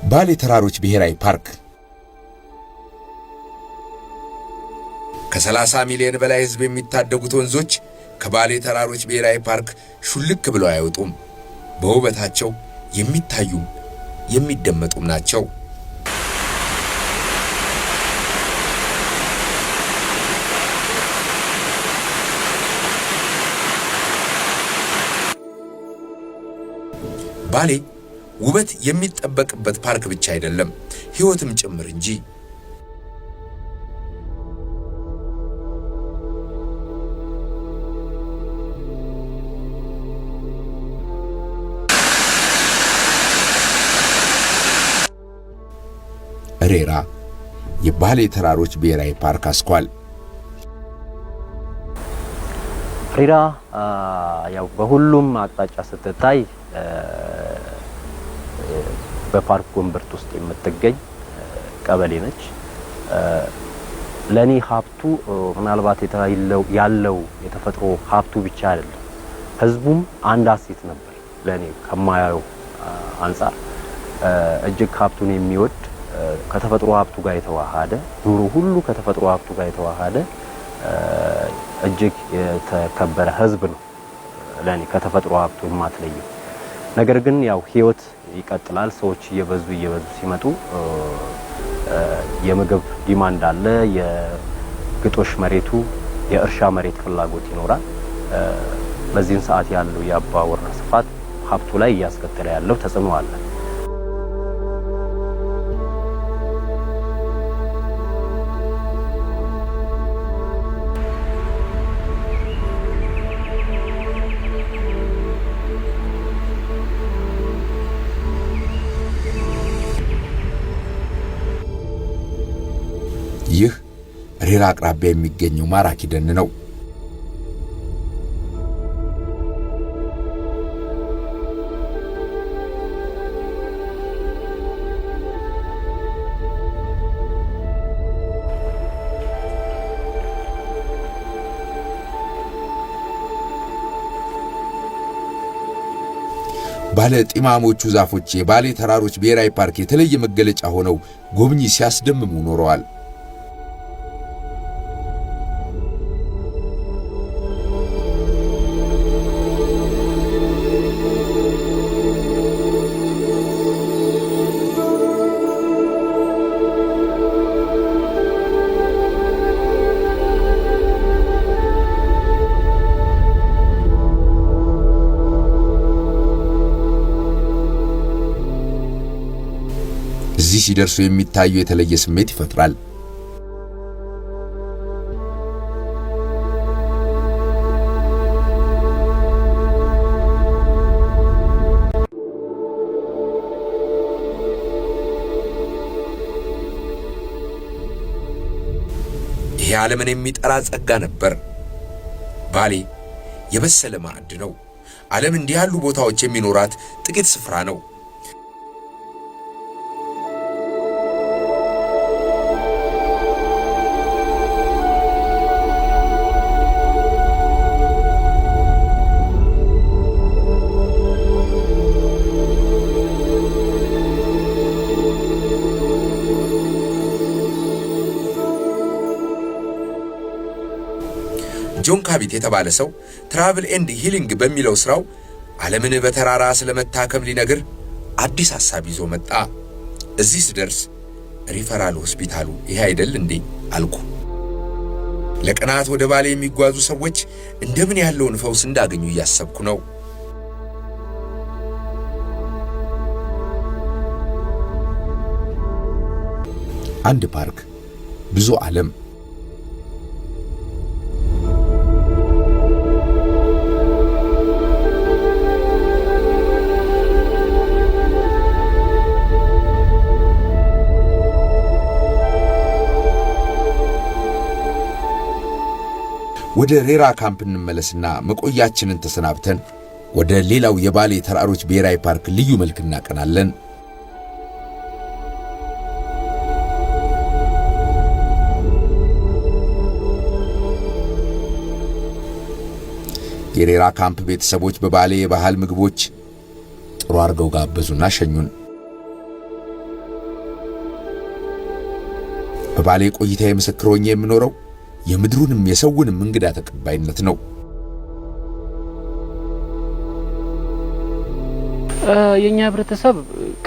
ባሌ ተራሮች ብሔራዊ ፓርክ ከ30 ሚሊዮን በላይ ሕዝብ የሚታደጉት ወንዞች ከባሌ ተራሮች ብሔራዊ ፓርክ ሹልክ ብለው አይወጡም። በውበታቸው የሚታዩም የሚደመጡም ናቸው። ባሌ ውበት የሚጠበቅበት ፓርክ ብቻ አይደለም፣ ሕይወትም ጭምር እንጂ። ሬራ የባሌ ተራሮች ብሔራዊ ፓርክ አስኳል። ሬራ ያው በሁሉም አቅጣጫ ስትታይ በፓርክ ጎንበርት ውስጥ የምትገኝ ቀበሌ ነች። ለኔ ሀብቱ ምናልባት ያለው የተፈጥሮ ሀብቱ ብቻ አይደለም፣ ህዝቡም አንድ አሴት ነበር። ለኔ ከማያው አንፃር እጅግ ሀብቱን የሚወድ ከተፈጥሮ ሀብቱ ጋር የተዋሃደ ኑሮ ሁሉ ከተፈጥሮ ሀብቱ ጋር የተዋሃደ እጅግ የተከበረ ህዝብ ነው። ለኔ ከተፈጥሮ ሀብቱ የማትለየው ነገር ግን ያው ህይወት ይቀጥላል። ሰዎች እየበዙ ሲመጡ የምግብ ዲማንድ አለ። የግጦሽ መሬቱ የእርሻ መሬት ፍላጎት ይኖራል። በዚህን ሰዓት ያለው የአባወራ ስፋት ሀብቱ ላይ እያስከተለ ያለው ተጽዕኖ አለ። ይህ ሬራ አቅራቢያ የሚገኘው ማራኪ ደን ነው። ባለ ጢማሞቹ ዛፎች የባሌ ተራሮች ብሔራዊ ፓርክ የተለየ መገለጫ ሆነው ጎብኚ ሲያስደምሙ ኖረዋል። እዚህ ሲደርሱ የሚታየው የተለየ ስሜት ይፈጥራል። ይሄ ዓለምን የሚጠራ ጸጋ ነበር። ባሌ የበሰለ ማዕድ ነው። ዓለም እንዲህ ያሉ ቦታዎች የሚኖራት ጥቂት ስፍራ ነው። ጆን ካቢት የተባለ ሰው ትራቭል ኤንድ ሂሊንግ በሚለው ስራው ዓለምን በተራራ ስለመታከም ሊነግር አዲስ ሐሳብ ይዞ መጣ። እዚህ ስደርስ ሪፈራል ሆስፒታሉ ይሄ አይደል እንዴ አልኩ። ለቀናት ወደ ባሌ የሚጓዙ ሰዎች እንደምን ያለውን ፈውስ እንዳገኙ እያሰብኩ ነው። አንድ ፓርክ ብዙ ዓለም። ወደ ሬራ ካምፕ እንመለስና መቆያችንን ተሰናብተን ወደ ሌላው የባሌ ተራሮች ብሔራዊ ፓርክ ልዩ መልክ እናቀናለን። የሬራ ካምፕ ቤተሰቦች በባሌ የባህል ምግቦች ጥሩ አርገው ጋበዙና ሸኙን። በባሌ ቆይታዬ ምስክር ሆኜ የምኖረው የምድሩንም የሰውንም እንግዳ ተቀባይነት ነው። የኛ ህብረተሰብ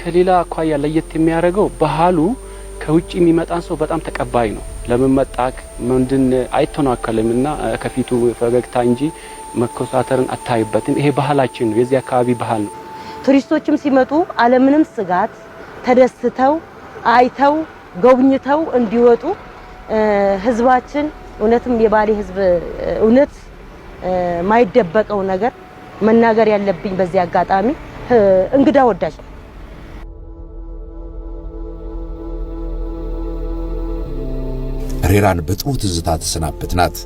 ከሌላ አኳያ ለየት የሚያደርገው ባህሉ ከውጭ የሚመጣን ሰው በጣም ተቀባይ ነው። ለምን መጣክ ምንድን አይተናከለምና ከፊቱ ፈገግታ እንጂ መኮሳተርን አታይበትም። ይሄ ባህላችን ነው፣ የዚህ አካባቢ ባህል ነው። ቱሪስቶችም ሲመጡ አለምንም ስጋት ተደስተው አይተው ጎብኝተው እንዲወጡ ህዝባችን እውነትም የባሌ ህዝብ እውነት ማይደበቀው ነገር መናገር ያለብኝ በዚህ አጋጣሚ እንግዳ ወዳጅ ነው። ሬራን በጥሩ ትዝታ ተሰናበትናት።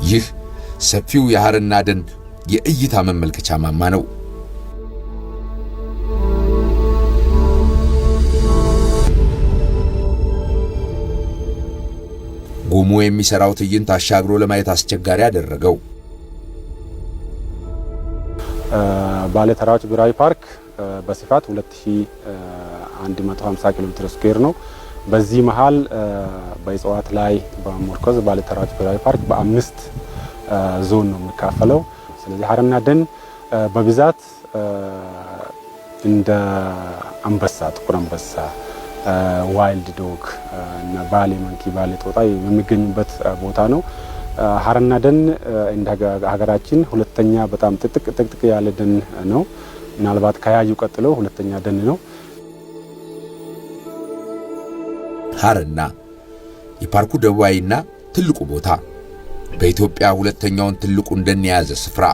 ይህ ሰፊው የሐርና ደን የእይታ መመልከቻ ማማ ነው። ጉሙ የሚሰራው ትዕይንት አሻግሮ ለማየት አስቸጋሪ ያደረገው ባሌ ተራሮች ብሔራዊ ፓርክ በስፋት 2150 ኪሎ ሜትር ስኩዌር ነው። በዚህ መሃል በእጽዋት ላይ በመርኮዝ ባሌ ተራሮች ብሔራዊ ፓርክ በ5 ዞን ነው የሚካፈለው። ስለዚህ ሐርና ደን በብዛት እንደ አንበሳ፣ ጥቁር አንበሳ፣ ዋይልድ ዶግ እና ባሌ መንኪ፣ ባሌ ጦጣ የሚገኙበት ቦታ ነው። ሐርና ደን እንደ ሀገራችን ሁለተኛ በጣም ጥቅጥቅ ያለ ደን ነው። ምናልባት ከያዩ ቀጥሎ ሁለተኛ ደን ነው። ሐርና የፓርኩ ደቡባዊና ትልቁ ቦታ፣ በኢትዮጵያ ሁለተኛውን ትልቁን ደን የያዘ ስፍራ።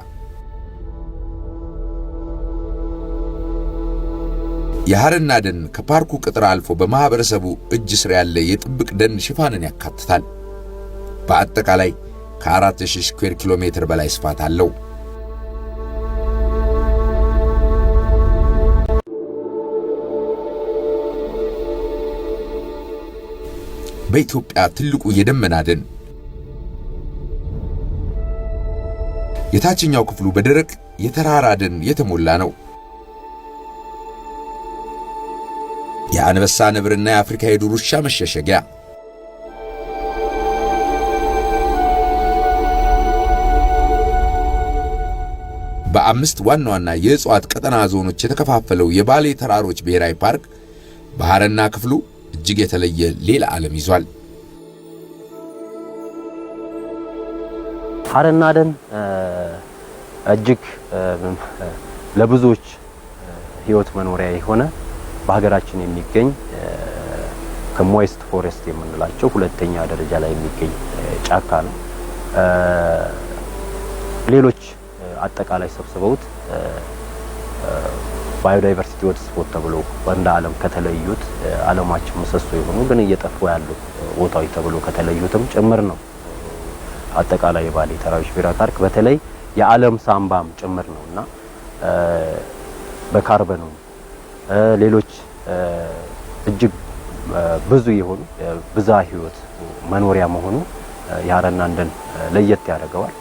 የሐርና ደን ከፓርኩ ቅጥር አልፎ በማህበረሰቡ እጅ ስር ያለ የጥብቅ ደን ሽፋንን ያካትታል። በአጠቃላይ ከ4000 ስኩዌር ኪሎ ሜትር በላይ ስፋት አለው። በኢትዮጵያ ትልቁ የደመና ደን የታችኛው ክፍሉ በደረቅ የተራራ ደን የተሞላ ነው። የአንበሳ ነብርና የአፍሪካ የዱር ውሻ መሸሸጊያ፣ በ5 ዋና ዋና የእጽዋት ቀጠና ዞኖች የተከፋፈለው የባሌ ተራሮች ብሔራዊ ፓርክ በሐርና ክፍሉ እጅግ የተለየ ሌላ ዓለም ይዟል። ሐርና ደን እጅግ ለብዙዎች ህይወት መኖሪያ የሆነ በሀገራችን የሚገኝ ከሞይስት ፎሬስት የምንላቸው ሁለተኛ ደረጃ ላይ የሚገኝ ጫካ ነው። ሌሎች አጠቃላይ ሰብስበውት ባዮዳይቨርሲቲ ሆትስፖት ተብሎ በእንደ ዓለም ከተለዩት ዓለማችን ምሰሶ የሆኑ ግን እየጠፉ ያሉ ቦታዎች ተብሎ ከተለዩትም ጭምር ነው። አጠቃላይ የባሌ ተራሮች ብሔራዊ ፓርክ በተለይ የዓለም ሳምባም ጭምር ነውና በካርበኑ ሌሎች እጅግ ብዙ የሆኑ ብዝሃ ህይወት መኖሪያ መሆኑ የሐርና ደን ለየት ያደርገዋል።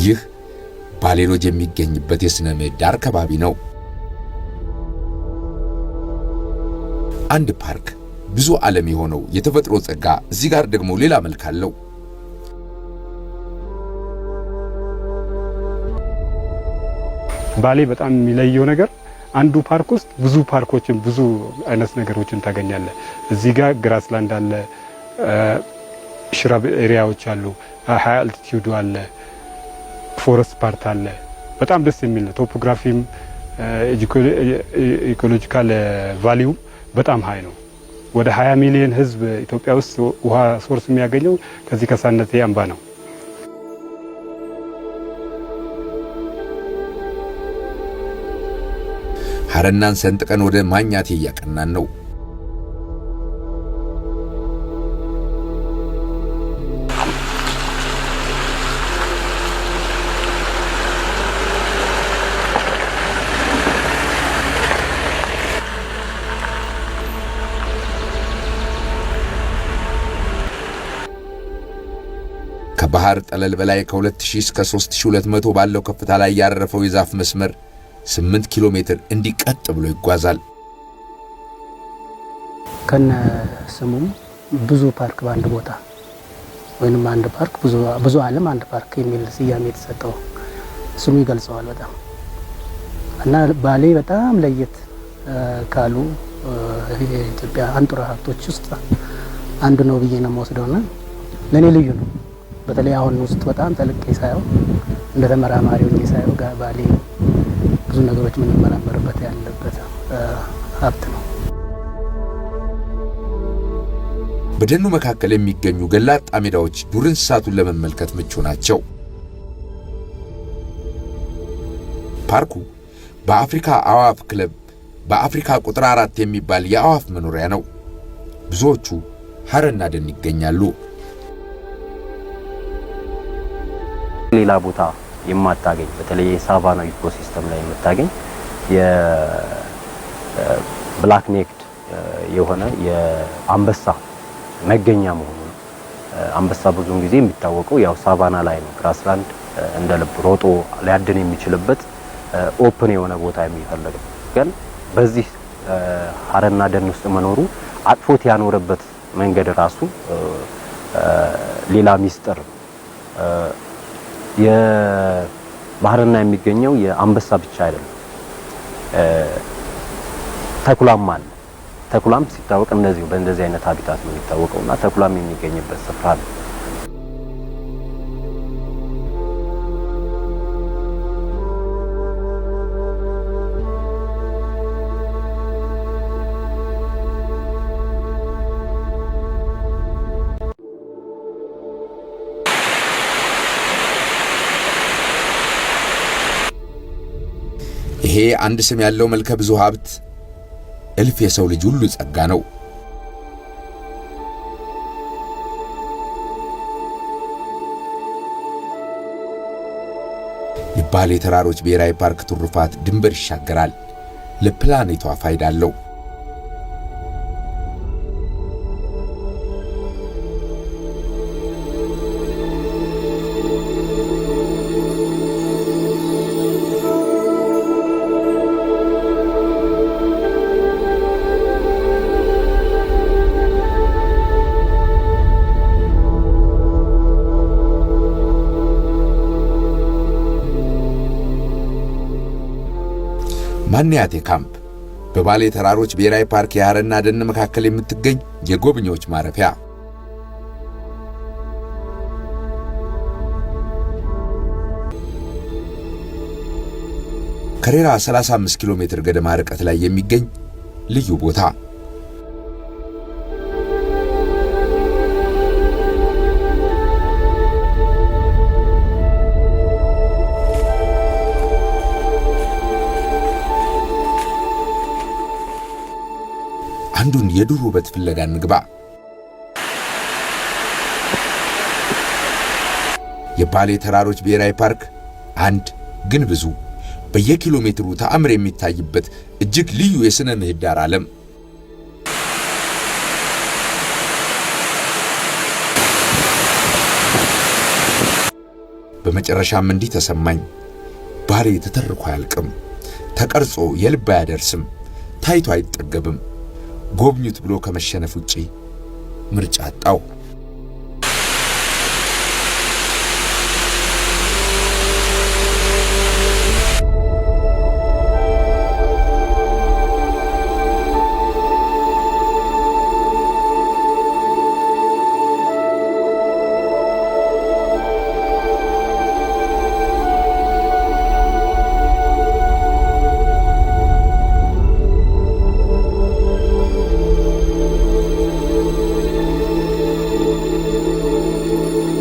ይህ ባሌ ሎጅ የሚገኝበት የሥነ ምህዳር ከባቢ ነው። አንድ ፓርክ ብዙ ዓለም የሆነው የተፈጥሮ ጸጋ እዚህ ጋር ደግሞ ሌላ መልክ አለው። ባሌ በጣም የሚለየው ነገር አንዱ ፓርክ ውስጥ ብዙ ፓርኮችን ብዙ አይነት ነገሮችን ታገኛለህ። እዚህ ጋር ግራስላንድ አለ፣ ሽራብ ኤሪያዎች አሉ፣ ሃይ አልቲቲዩድ አለ፣ ፎረስት ፓርት አለ። በጣም ደስ የሚል ነው። ቶፖግራፊም ኢኮሎጂካል ቫልዩ በጣም ሃይ ነው። ወደ 20 ሚሊዮን ህዝብ ኢትዮጵያ ውስጥ ውሃ ሶርስ የሚያገኘው ከዚህ ከሳነቴ አምባ ነው። ሐረናን ሰንጥቀን ወደ ማኛቴ እያቀናን ነው። ከባህር ጠለል በላይ ከ2000 እስከ 3200 ባለው ከፍታ ላይ ያረፈው የዛፍ መስመር 8 ኪሎ ሜትር እንዲቀጥ ብሎ ይጓዛል። ከነ ስሙም ብዙ ፓርክ በአንድ ቦታ ወይንም አንድ ፓርክ ብዙ ዓለም አንድ ፓርክ የሚል ስያሜ የተሰጠው ስሙ ይገልጸዋል በጣም እና ባሌ በጣም ለየት ካሉ የኢትዮጵያ አንጡራ ሀብቶች ውስጥ አንዱ ነው ብዬ ነው የምወስደውና ለኔ ልዩ ነው። በተለይ አሁን ውስጥ በጣም ጠልቄ ሳየው እንደ ተመራማሪው ሳየው ባሌ ብዙ ነገሮች የምንመራመርበት ያለበት ሀብት ነው። በደኑ መካከል የሚገኙ ገላጣ ሜዳዎች ዱር እንስሳቱን ለመመልከት ምቹ ናቸው። ፓርኩ በአፍሪካ አዋፍ ክለብ በአፍሪካ ቁጥር 4 የሚባል የአዋፍ መኖሪያ ነው። ብዙዎቹ ሐረና ደን ይገኛሉ። ሌላ ቦታ የማታገኝ በተለይ የሳቫና ኢኮሲስተም ላይ የምታገኝ የብላክ ኔክድ የሆነ የአንበሳ መገኛ መሆኑ ነው። አንበሳ ብዙውን ጊዜ የሚታወቀው ያው ሳቫና ላይ ነው። ግራስላንድ እንደ ልብ ሮጦ ሊያድን የሚችልበት ኦፕን የሆነ ቦታ የሚፈልግ ነው። ግን በዚህ ሐረና ደን ውስጥ መኖሩ አጥፎት ያኖረበት መንገድ ራሱ ሌላ ሚስጥር የባህርና የሚገኘው የአንበሳ ብቻ አይደለም፣ ተኩላም አለ። ተኩላም ሲታወቅ እንደዚሁ በእንደዚህ አይነት ሀቢታት ነው የሚታወቀውና ተኩላም የሚገኝበት ስፍራ ነው። ይሄ አንድ ስም ያለው መልከ ብዙ ሀብት እልፍ የሰው ልጅ ሁሉ ጸጋ ነው። የባሌ ተራሮች ብሔራዊ ፓርክ ትሩፋት ድንበር ይሻገራል፣ ለፕላኔቷ ፋይዳ አለው። ማንያቴ ካምፕ በባሌ ተራሮች ብሔራዊ ፓርክ የሐረና ደን መካከል የምትገኝ የጎብኚዎች ማረፊያ። ከሬራ 35 ኪሎ ሜትር ገደማ ርቀት ላይ የሚገኝ ልዩ ቦታ። አንዱን የዱር ውበት ፍለጋ እንግባ። የባሌ ተራሮች ብሔራዊ ፓርክ አንድ ግን ብዙ በየኪሎ ሜትሩ ተአምር የሚታይበት እጅግ ልዩ የሥነ ምህዳር ዓለም። በመጨረሻም እንዲህ ተሰማኝ። ባሌ ተተርኮ አያልቅም፣ ተቀርጾ የልብ አያደርስም፣ ታይቶ አይጠገብም። ጎብኙት ብሎ ከመሸነፍ ውጪ ምርጫ አጣው።